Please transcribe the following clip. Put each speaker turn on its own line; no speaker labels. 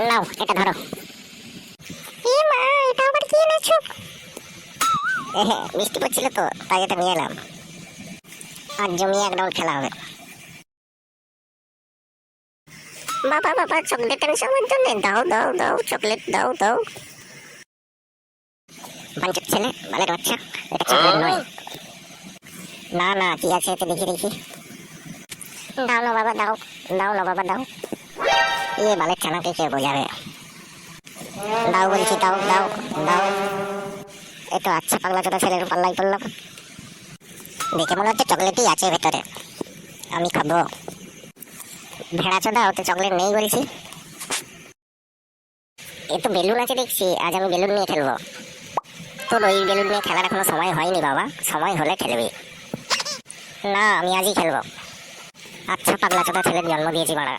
নাও এটা ধরো। এ মা, এটা আবার কি এনেছো? বৃষ্টি পড়ছিল তো তাই এটা নিয়ে এলাম। আর জমিয়ে একদম খেলা হবে। বাবা বাবা, চকলেট এনেছো আমার জন্য? দাও দাও দাও, চকলেট দাও দাও। বাঞ্চুর ছেলে, বালের বাচ্চা, এটা চকলেট নয়। না না, কি আছে এতে দেখি দেখি। দাও না বাবা দাও, দাও না বাবা দাও। বালের ছানাকে কে বোঝাবে? দাও বলছি, দাও দাও দাও। এই তো আচ্ছা পাগলা চোদা ছেলের পাল্লাই পড়লাম। দেখে মনে হচ্ছে চকলেটই আছে ভেতরে, আমি খাবো। ভেড়া চোদা, ওতে চকলেট নেই বলছি। এ তো বেলুন আছে দেখছি, আজ আমি বেলুন নিয়ে খেলবো। তোর ওই বেলুন নিয়ে খেলার এখনো সময় হয়নি বাবা, সময় হলে খেলবি। না, আমি আজই খেলবো। আচ্ছা পাগলা চোদা ছেলের জন্ম দিয়েছি বাড়া।